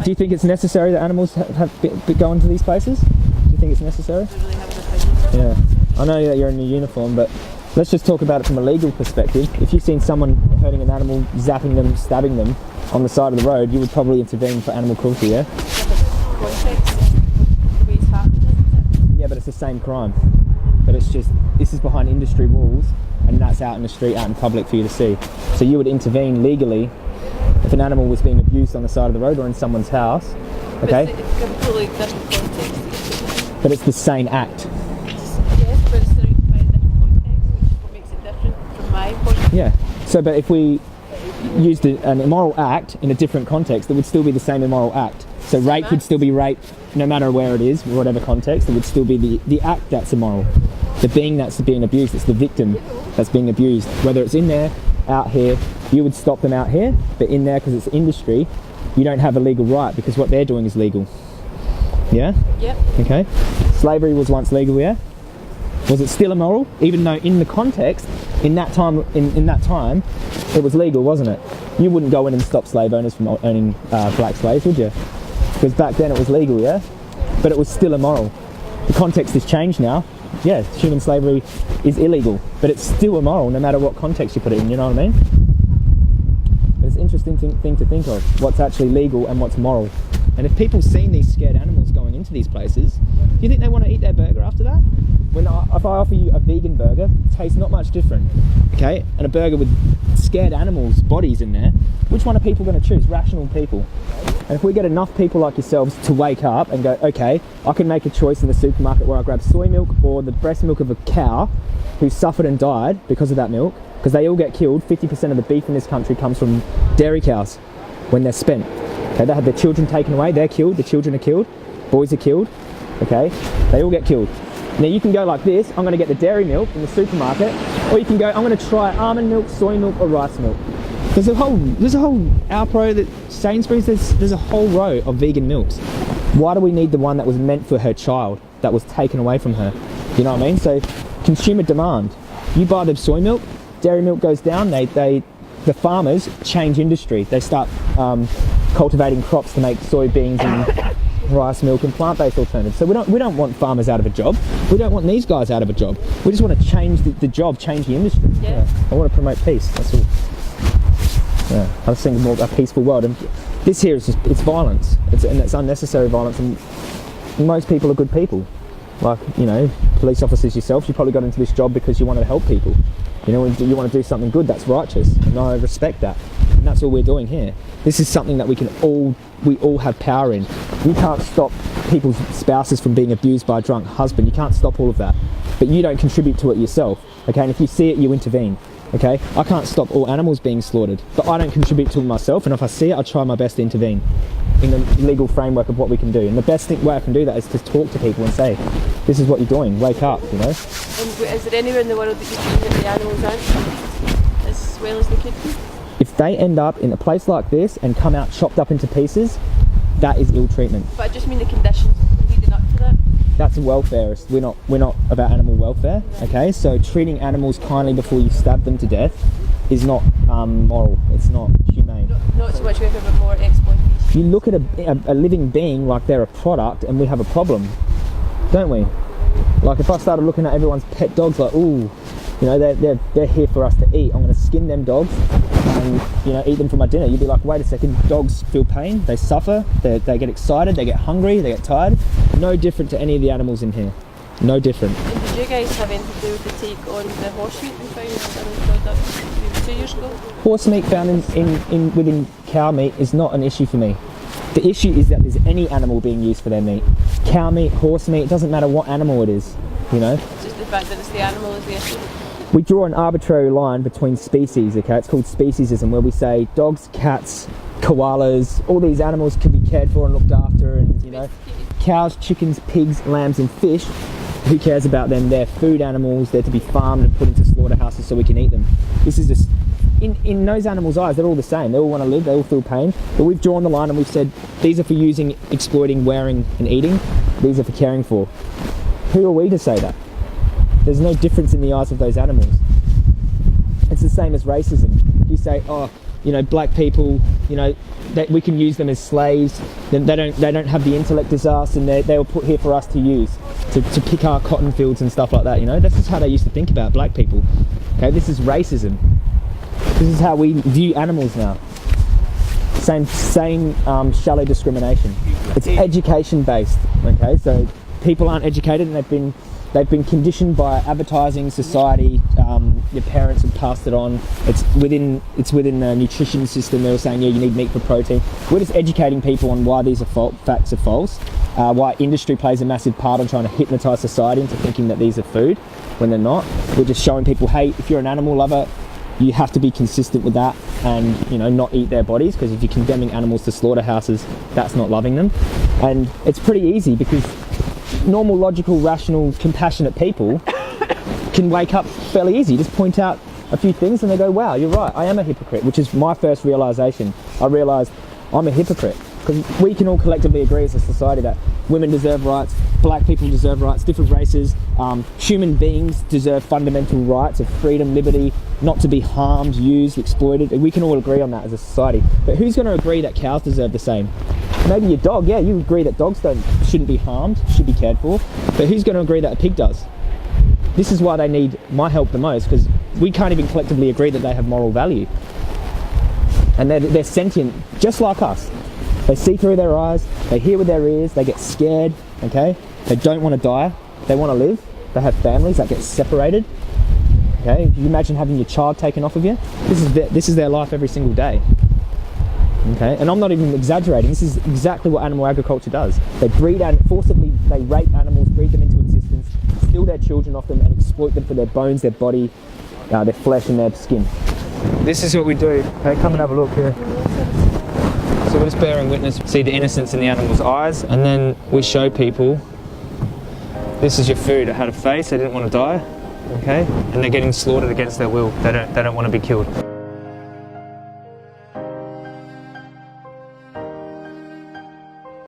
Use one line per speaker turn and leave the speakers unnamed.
Do you think it's necessary that animals have go into these places? Do you think it's necessary?
I really have an opinion.
Yeah. I know that you're in your uniform, but let's just talk about it from a legal perspective. If you've seen someone hurting an animal, zapping them, stabbing them on the side of the road, you would probably intervene for animal cruelty, yeah?
Context, the way it's happened, isn't it?
Yeah, but it's the same crime. But it's just, this is behind industry walls, and that's out in the street, out in public for you to see. So you would intervene legally if an animal was being abused on the side of the road or in someone's house, okay?
But it's a completely different context.
But it's the same act.
Yes, but it's surrounded by a different context, which is what makes it different from my point of view.
Yeah. So, but if we used an immoral act in a different context, it would still be the same immoral act. So rape would still be rape, no matter where it is, whatever context. It would still be the act that's immoral. The being that's being abused, it's the victim that's being abused. Whether it's in there, out here, you would stop them out here, but in there, because it's industry, you don't have a legal right because what they're doing is legal. Yeah?
Yep.
Okay. Slavery was once legal, yeah? Was it still immoral? Even though in the context, in that time, in that time, it was legal, wasn't it? You wouldn't go in and stop slave owners from owning black slaves, would you? Because back then it was legal, yeah? But it was still immoral. The context has changed now. Yeah, human slavery is illegal, but it's still immoral no matter what context you put it in, you know what I mean? But it's an interesting thing to think of, what's actually legal and what's moral. And if people seen these scared animals going into these places, do you think they want to eat their burger after that? If I offer you a vegan burger, it tastes not much different, okay? And a burger with scared animals' bodies in there, which one are people going to choose? Rational people. And if we get enough people like yourselves to wake up and go, okay, I can make a choice in the supermarket where I grab soy milk or the breast milk of a cow who suffered and died because of that milk, because they all get killed. 50% of the beef in this country comes from dairy cows when they're spent. Okay, they have their children taken away, they're killed, the children are killed, boys are killed, okay? They all get killed. Now you can go like this, I'm going to get the dairy milk in the supermarket, or you can go, I'm going to try almond milk, soy milk or rice milk. There's a whole Alpro, that Sainsbury's, there's a whole row of vegan milks. Why do we need the one that was meant for her child, that was taken away from her? You know what I mean? So consumer demand. You buy the soy milk, dairy milk goes down, the farmers change industry. They start cultivating crops to make soybeans and rice milk and plant-based alternatives. So we don't want farmers out of a job. We don't want these guys out of a job. We just want to change the job, change the industry.
Yeah.
I want to promote peace, that's all. Yeah, I was thinking more about a peaceful world, and this here is just, it's violence. It's unnecessary violence, and most people are good people. Like, you know, police officers yourself, you probably got into this job because you wanted to help people. You know, you want to do something good, that's righteous, and I respect that. And that's all we're doing here. This is something that we all have power in. You can't stop people's spouses from being abused by a drunk husband. You can't stop all of that. But you don't contribute to it yourself, okay? And if you see it, you intervene, okay? I can't stop all animals being slaughtered, but I don't contribute to it myself, and if I see it, I try my best to intervene in the legal framework of what we can do. And the best way I can do that is to talk to people and say, this is what you're doing, wake up, you know?
And is there anywhere in the world that you've seen that the animals aren't treated as well as they could be?
If they end up in a place like this and come out chopped up into pieces, that is ill treatment.
But I just mean the conditions leading up to that.
That's welfarist. We're not about animal welfare, okay? So treating animals kindly before you stab them to death is not moral. It's not humane.
Not so much welfare, but more exploitation.
You look at a living being like they're a product, and we have a problem, don't we? Like if I started looking at everyone's pet dogs, like, ooh, you know, they're here for us to eat. I'm going to skin them dogs and, you know, eat them for my dinner. You'd be like, wait a second, dogs feel pain, they suffer, they get excited, they get hungry, they get tired. No different to any of the animals in here. No different.
And did you guys have anything to do with the take on the horse meat we found in the product 2 years ago?
Horse meat found within cow meat is not an issue for me. The issue is that there's any animal being used for their meat. Cow meat, horse meat, it doesn't matter what animal it is, you know?
It's just the fact that it's the animal is the issue.
We draw an arbitrary line between species, okay? It's called speciesism, where we say dogs, cats, koalas, all these animals can be cared for and looked after, and, you know, cows, chickens, pigs, lambs and fish, who cares about them? They're food animals, they're to be farmed and put into slaughterhouses so we can eat them. This is just, in those animals' eyes, they're all the same. They all want to live, they all feel pain, but we've drawn the line and we've said, these are for using, exploiting, wearing and eating, these are for caring for. Who are we to say that? There's no difference in the eyes of those animals. It's the same as racism. If you say, oh, you know, black people, you know, that we can use them as slaves. Then they don't have the intellect as us, and they were put here for us to use, to pick our cotton fields and stuff like that. You know, this is how they used to think about black people. Okay, this is racism. This is how we view animals now. Same shallow discrimination. It's education based. Okay, so people aren't educated, and they've been conditioned by advertising, society. Your parents have passed it on. It's within the nutrition system. They were saying, yeah, you need meat for protein. We're just educating people on why these facts are false. Why industry plays a massive part on trying to hypnotise society into thinking that these are food when they're not. We're just showing people, hey, if you're an animal lover, you have to be consistent with that, and you know, not eat their bodies, because if you're condemning animals to slaughterhouses, that's not loving them. And it's pretty easy, because normal, logical, rational, compassionate people can wake up fairly easy, just point out a few things and they go, wow, you're right, I am a hypocrite, which is my first realisation. I realised I'm a hypocrite, because we can all collectively agree as a society that women deserve rights, black people deserve rights, different races, human beings deserve fundamental rights of freedom, liberty, not to be harmed, used, exploited. We can all agree on that as a society. But who's going to agree that cows deserve the same? Maybe your dog, yeah, you agree that dogs shouldn't be harmed, should be cared for, but who's going to agree that a pig does? This is why they need my help the most, because we can't even collectively agree that they have moral value. And they're sentient, just like us. They see through their eyes, they hear with their ears, they get scared, okay? They don't want to die, they want to live. They have families that get separated, okay? Can you imagine having your child taken off of you? This is their life every single day. Okay, and I'm not even exaggerating. This is exactly what animal agriculture does. They breed and forcibly they rape animals, breed them into existence, steal their children off them, and exploit them for their bones, their body, their flesh, and their skin. This is what we do. Okay, come and have a look here. So we're just bearing witness, see the innocence in the animal's eyes, and then we show people this is your food. It had a face. They didn't want to die. Okay, and they're getting slaughtered against their will. They don't want to be killed.